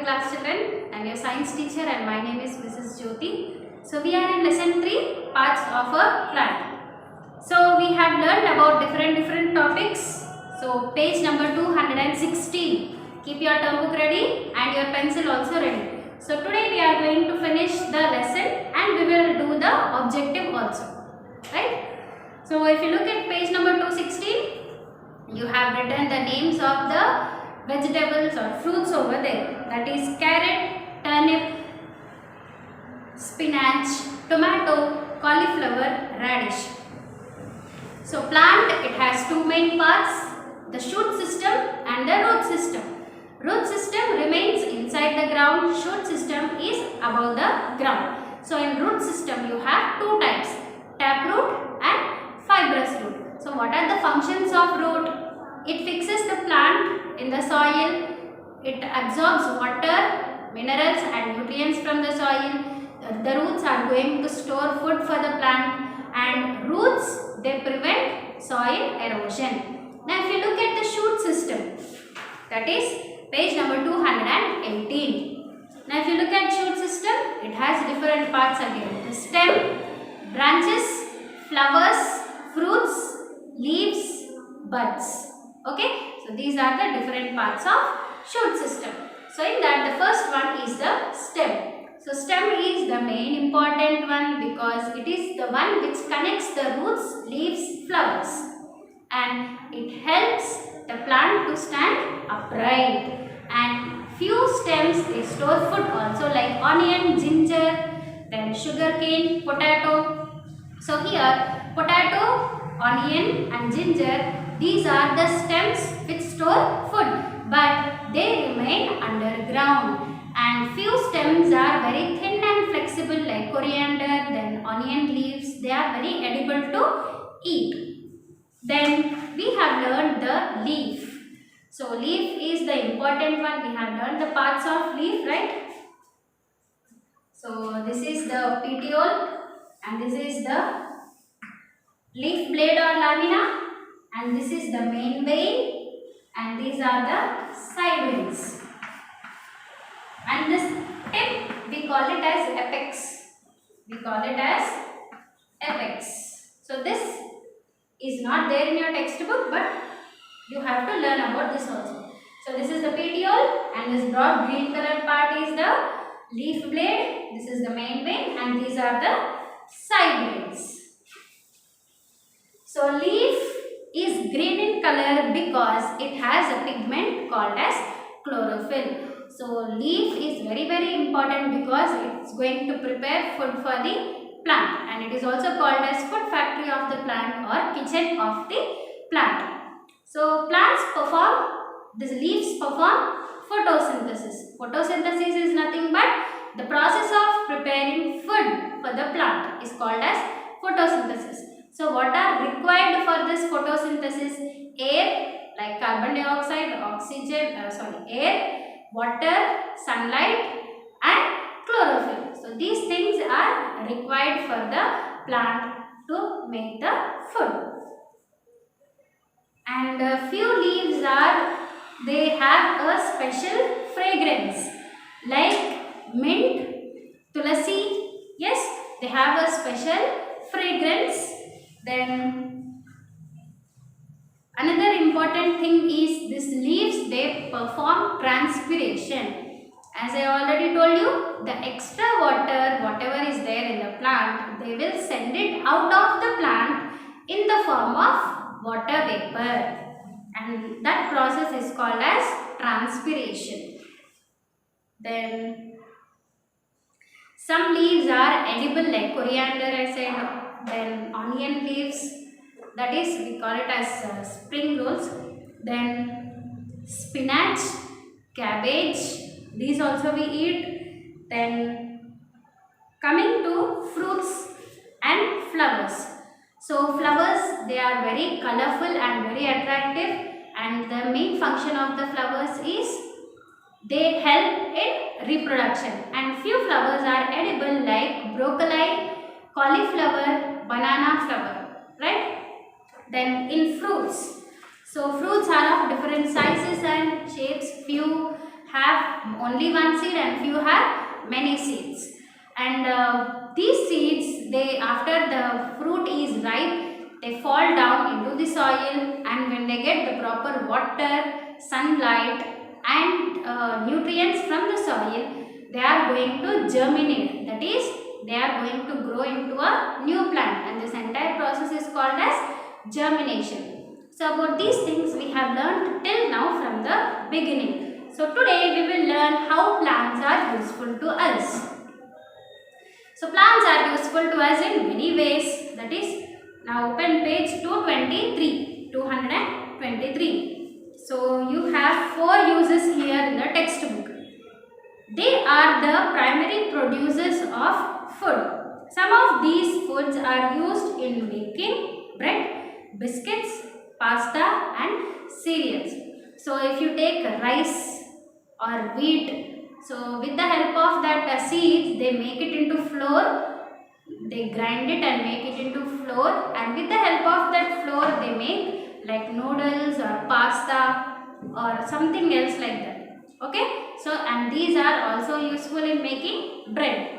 class children. I am your science teacher and my name is Mrs. Jyoti. So we are in lesson 3, parts of a plant. So we have learned about different topics. So page number 216. Keep your term book ready and your pencil also ready. So today we are going to finish the lesson and we will do the objective also. Right? So if you look at page number 216, you have written the names of the vegetables or fruits over there. That is carrot, turnip, spinach, tomato, cauliflower, radish. So plant, it has two main parts, the shoot system and the root system. Root system remains inside the ground, shoot system is above the ground. So in root system you have two types, taproot and fibrous root. So what are the functions of root? It fixes the plant in the soil, it absorbs water, minerals and nutrients from the soil. The roots are going to store food for the plant, and roots, they prevent soil erosion. Now if you look at the shoot system, that is page number 218. Now if you look at shoot system, it has different parts again. The stem, branches, flowers, fruits, leaves, buds. Okay, so these are the different parts of shoot system. So in that the first one is the stem. So stem is the main important one because it is the one which connects the roots, leaves, flowers, and it helps the plant to stand upright. And few stems they store food also, like onion, ginger, then sugarcane, potato. So here potato, onion and ginger, these are the stems which store food, but they remain underground. And few stems are very thin and flexible, like coriander, then onion leaves, they are very edible to eat. Then we have learned the leaf. So leaf is the important one. We have learned the parts of leaf, right? So this is the petiole and this is the leaf blade or lamina, and this is the main vein, and these are the side veins. And this tip, we call it as apex. We call it as apex. So this is not there in your textbook, but you have to learn about this also. So this is the petiole, and this broad green colored part is the leaf blade. This is the main vein, and these are the side veins. So leaf is green in color because it has a pigment called as chlorophyll. So leaf is very important because it's going to prepare food for the plant, and it is also called as food factory of the plant or kitchen of the plant. So plants perform, these leaves perform photosynthesis. Photosynthesis is nothing but the process of preparing food for the plant is called as photosynthesis. So what are required for this photosynthesis? Air, like carbon dioxide, oxygen, air, water, sunlight and chlorophyll. So these things are required for the plant to make the food. And few leaves they have a special fragrance, like mint, tulasi. Yes, they have a special fragrance. Then another important thing is these leaves, they perform transpiration. As I already told you, the extra water, whatever is there in the plant, they will send it out of the plant in the form of water vapor. And that process is called as transpiration. Then some leaves are edible, like coriander I said, then onion leaves, that is we call it as spring rolls. Then spinach, cabbage, these also we eat. Then coming to fruits and flowers. So flowers, they are very colorful and very attractive, and the main function of the flowers is they help in reproduction, and few flowers are edible, like broccoli, cauliflower, banana flower, right? Then in fruits, so fruits are of different sizes and shapes. Few have only one seed and few have many seeds. And these seeds, they after the fruit is ripe, they fall down into the soil, and when they get the proper water, sunlight and nutrients from the soil, they are going to germinate. That is, they are going to grow into a new plant, and this entire process is called as germination. So about these things we have learned till now from the beginning. So today we will learn how plants are useful to us. So plants are useful to us in many ways. That is, now open page 223. 223. So you have 4 uses here in the textbook. They are the primary producers of food. Some of these foods are used in making bread, biscuits, pasta and cereals. So if you take rice or wheat, so with the help of that seeds, they make it into flour, they grind it and make it into flour, and with the help of that flour they make like noodles or pasta or something else like that. Okay, so and these are also useful in making bread.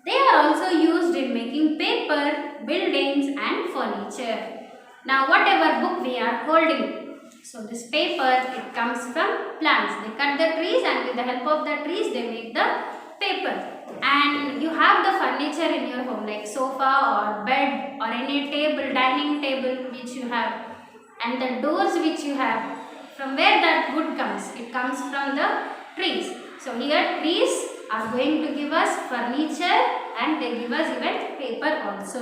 They are also used in making paper, buildings and furniture. Now whatever book we are holding, so this paper, it comes from plants. They cut the trees and with the help of the trees they make the paper. And you have the furniture in your home like sofa or bed or any table, dining table which you have, and the doors which you have. From where that wood comes? It comes from the trees. So here trees are going to give us furniture and they give us even paper also.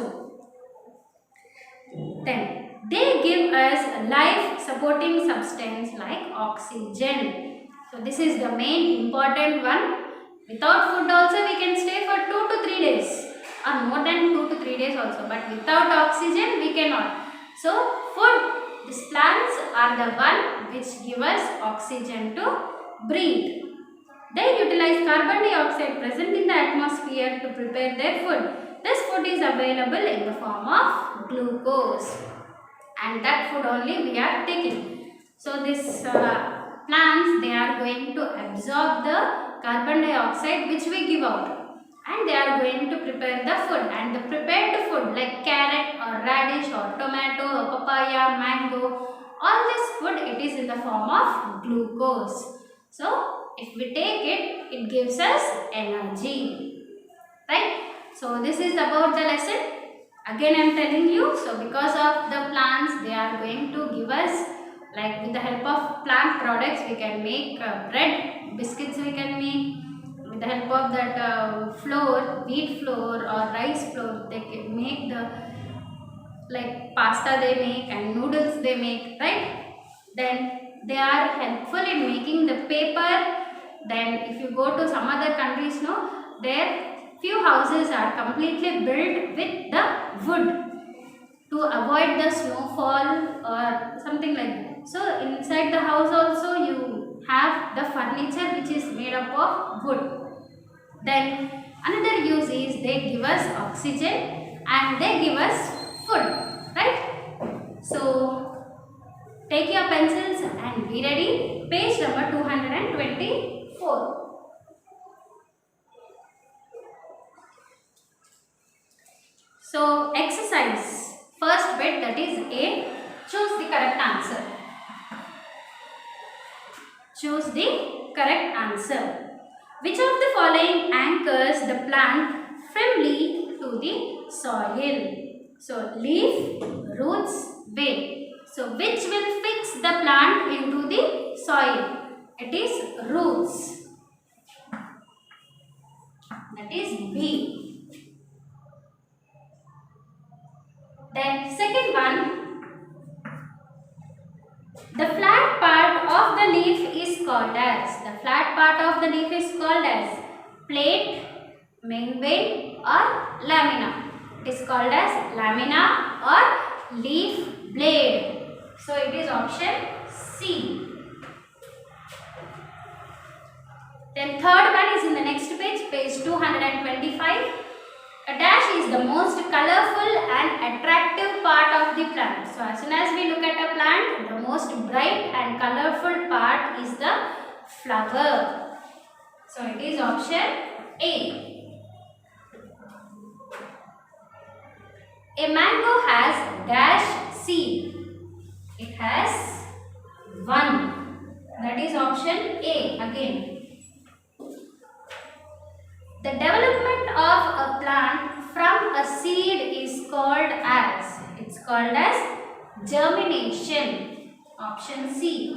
Then they give us life supporting substance like oxygen. So this is the main important one. Without food also we can stay for 2 to 3 days or more than 2 to 3 days also, but without oxygen we cannot. So food, these plants are the one which give us oxygen to breathe. They utilize carbon dioxide present in the atmosphere to prepare their food. This food is available in the form of glucose, and that food only we are taking. So these plants, they are going to absorb the carbon dioxide which we give out, and they are going to prepare the food. And the prepared food like carrot or radish or tomato or papaya, mango, all this food, it is in the form of glucose. So if we take it, it gives us energy, right? So this is about the lesson. Again I am telling you, so because of the plants, they are going to give us, like with the help of plant products we can make bread, biscuits we can make, with the help of that flour, wheat flour or rice flour, they can make the like pasta they make and noodles they make, right? Then they are helpful in making the paper. Then if you go to some other countries, no, there few houses are completely built with the wood to avoid the snowfall or something like that. So inside the house also you have the furniture which is made up of wood. Then another use is they give us oxygen and they give us food, right? So take your pencils and be ready. Page number 224. So exercise. First bit, that is A. Choose the correct answer. Choose the correct answer. Which of the following anchors the plant firmly to the soil? So leaf, roots, vein. So which will fix the plant into the soil? It is roots. That is B. Then second one, the flat part of the leaf is called as, the flat part of the leaf is called as plate, main vein or lamina. It is called as lamina or leaf blade. So it is option C. Then third one is in the next page, page 225. A dash is the most colorful and attractive part of the plant. So as soon as we look at a plant, the most bright and colorful part is the flower. So it is option A. A mango has dash seed. It has one. That is option A again. The development of a plant from a seed is called as, it's called as germination. Option C.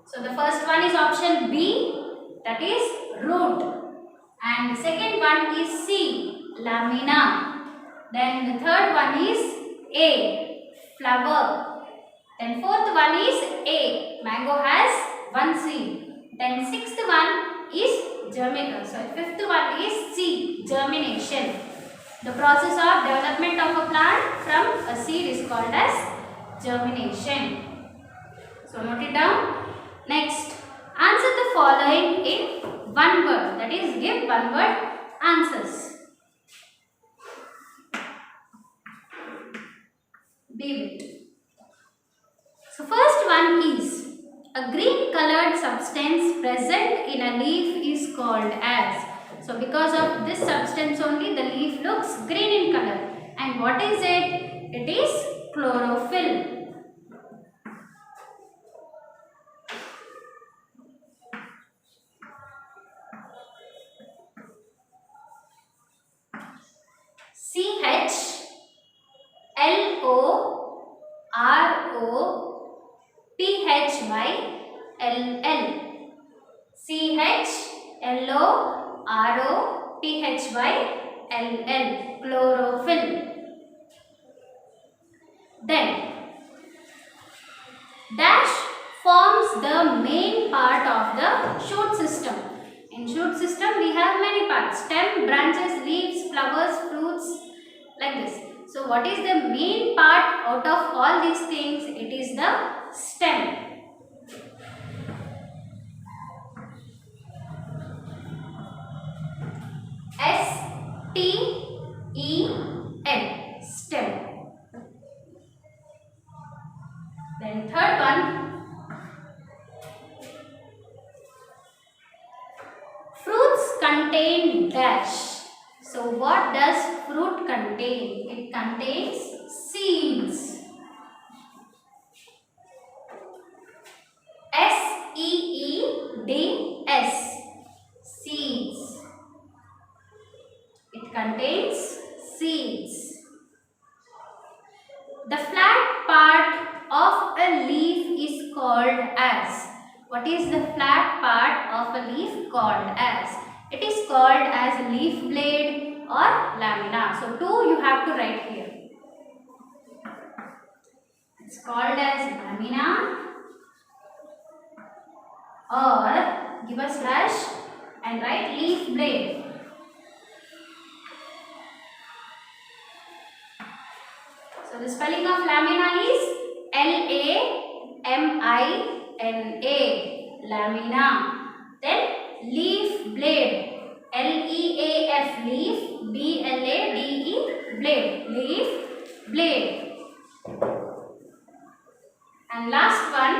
So the first one is option B, that is root. And the second one is C, lamina. Then the third one is A, flower. Then fourth one is A, mango has one seed. Then sixth one is germination. So fifth one is C, germination. The process of development of a plant from a seed is called as germination. So note it down. Next, answer the following in one word. That is, give one word answers. Be it. So first one is, a green colored substance present in a leaf is called as. So because of this substance only the leaf looks green in color. And what is it? It is chlorophyll. CHLOROPHYLL, chlorophyll. Then dash forms the main part of the shoot system. In shoot system we have many parts: stem, branches, leaves, flowers, fruits, like this. So what is the main part out of all these things? It is the stem. STEM, stem. Then third one, fruits contain dash. So what does fruit contain? It contains seeds. SEEDS, seeds. It contains seeds. The flat part of a leaf is called as. What is the flat part of a leaf called as? It is called as leaf blade or lamina. So two you have to write here. It's called as lamina, or give a slash and write leaf blade. So the spelling of lamina is LAMINA, lamina. Then leaf blade, LEAF, leaf, BLADE, blade, leaf blade. And last one,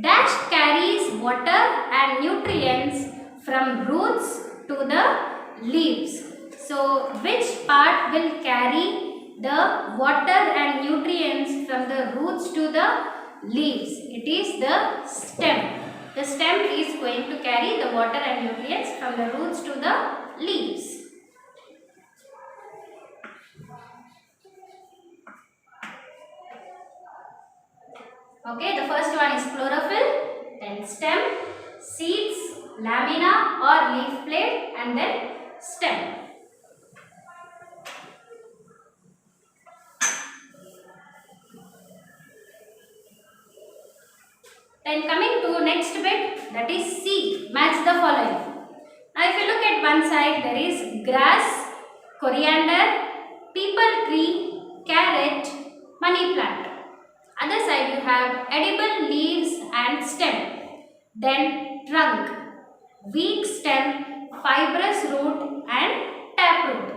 dash carries water and nutrients from roots to the leaves. So which part will carry the water and nutrients from the roots to the leaves? It is the stem. The stem is going to carry the water and nutrients from the roots to the leaves. Okay, the first one is chlorophyll, then stem, seeds, lamina or leaf blade, and then stem. Then coming to next bit, that is C, match the following. Now if you look at one side, there is grass, coriander, peepal tree, carrot, money plant. Other side you have edible leaves and stem. Then trunk, weak stem, fibrous root and taproot.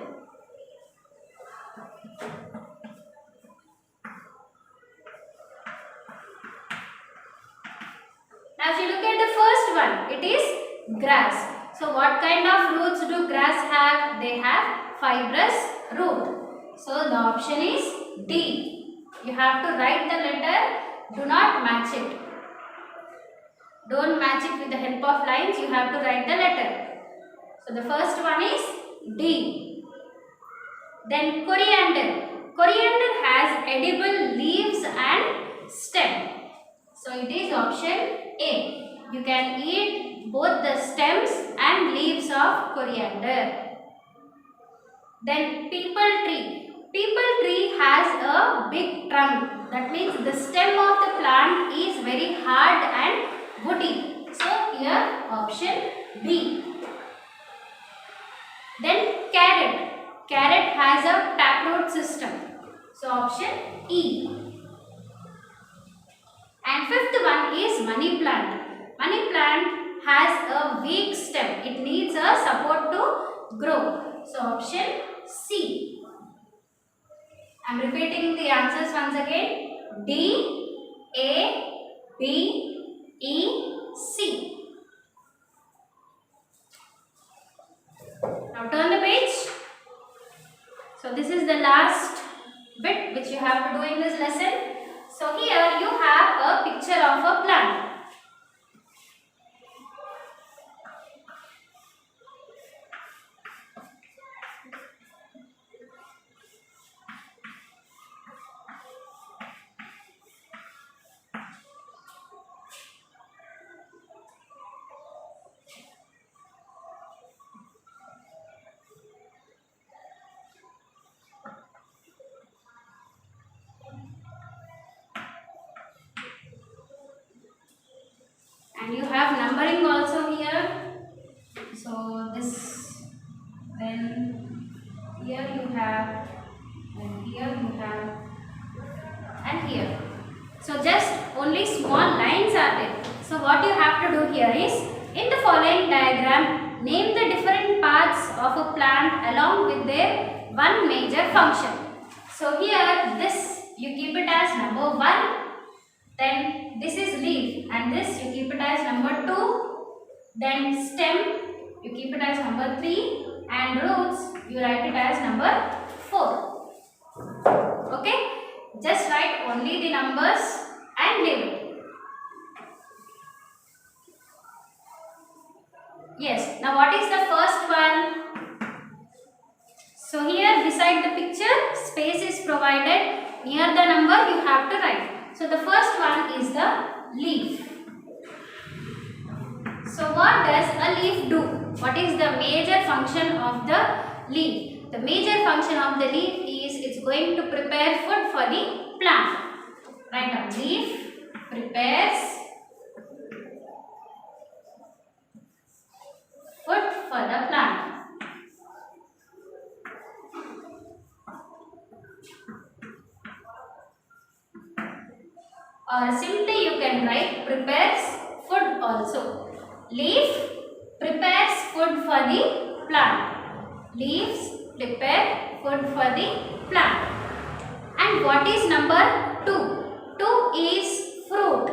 Now if you look at the first one, it is grass. So what kind of roots do grass have? They have fibrous root. So the option is D. You have to write the letter, do not match it. Don't match it with the help of lines, you have to write the letter. So the first one is D. Then coriander. Coriander has edible leaves and stem. So it is option A. You can eat both the stems and leaves of coriander. Then peepal tree. Peepal tree has a big trunk. That means the stem of the plant is very hard and woody. So here option B. Then carrot. Carrot has a taproot system. So option E. And fifth one is money plant. Money plant has a weak stem. It needs a support to grow. So option C. I am repeating the answers once again. D, A, B, E, C. Now turn the page. So this is the last bit which you have to do in this lesson. So here you have a picture of a plant. And you have numbering also here. So this, then here you have, and here you have, and here. So just only small lines are there. So what you have to do here is, in the following diagram, name the different parts of a plant along with their one major function. So here this you keep it as number 1. Then this is leaf and this you keep it as number 2. Then stem you keep it as number 3 and roots you write it as number 4. Okay? Just write only the numbers and leave it. Yes. Now what is the first one? So here beside the picture space is provided. Near the number you have to write. So the first one is the leaf. So what does a leaf do? What is the major function of the leaf? The major function of the leaf is it's going to prepare food for the plant. Write down. Leaf prepares food for the plant. Or simply you can write prepares food also. Leaf prepares food for the plant. Leaves prepare food for the plant. And what is number 2? 2 is fruit.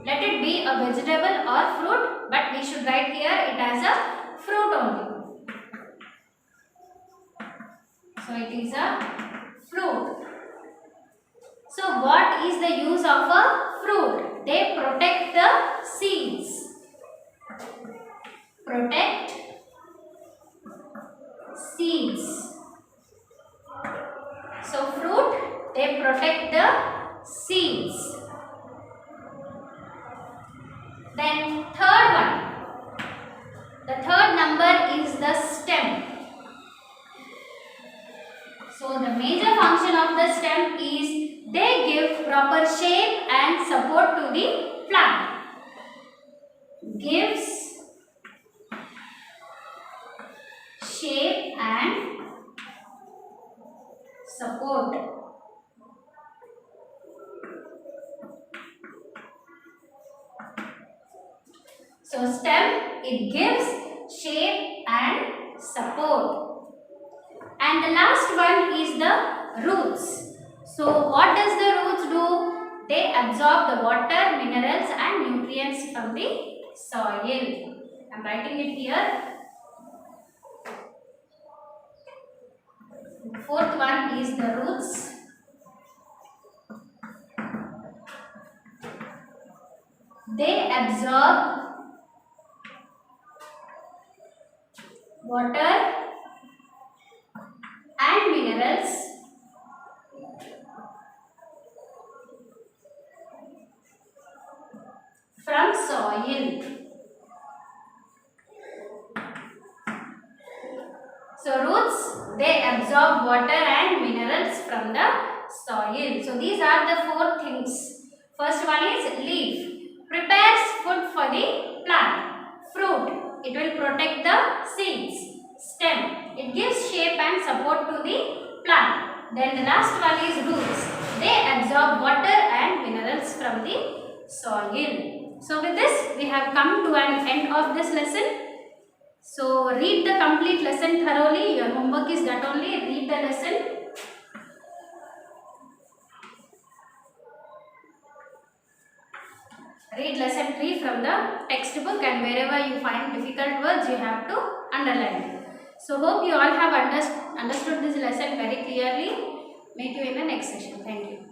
Let it be a vegetable or fruit, but we should write here it as a fruit only. So it is a fruit. So what is the use of a fruit? They protect the seeds. Protect seeds. So fruit, they protect the seeds. Then third one. The third number is the stem. So the major function of the stem is they give proper shape and support to the plant. Gives shape and support. So stem, it gives shape and support. And the last one is the roots. So what does the roots do? They absorb the water, minerals and nutrients from the soil. I am writing it here. The fourth one is the roots. They absorb water and minerals from soil. So roots, they absorb water and minerals from the soil. So these are the four things. First one is leaf. Prepares food for the plant. Fruit. It will protect the seeds. Stem. It gives shape and support to the plant. Then the last one is roots. They absorb water and minerals from the soil. So with this, we have come to an end of this lesson. So read the complete lesson thoroughly. Your homework is that only. Read the lesson. Read lesson 3 from the textbook, and wherever you find difficult words, you have to underline it. So hope you all have understood this lesson very clearly. Meet you in the next session. Thank you.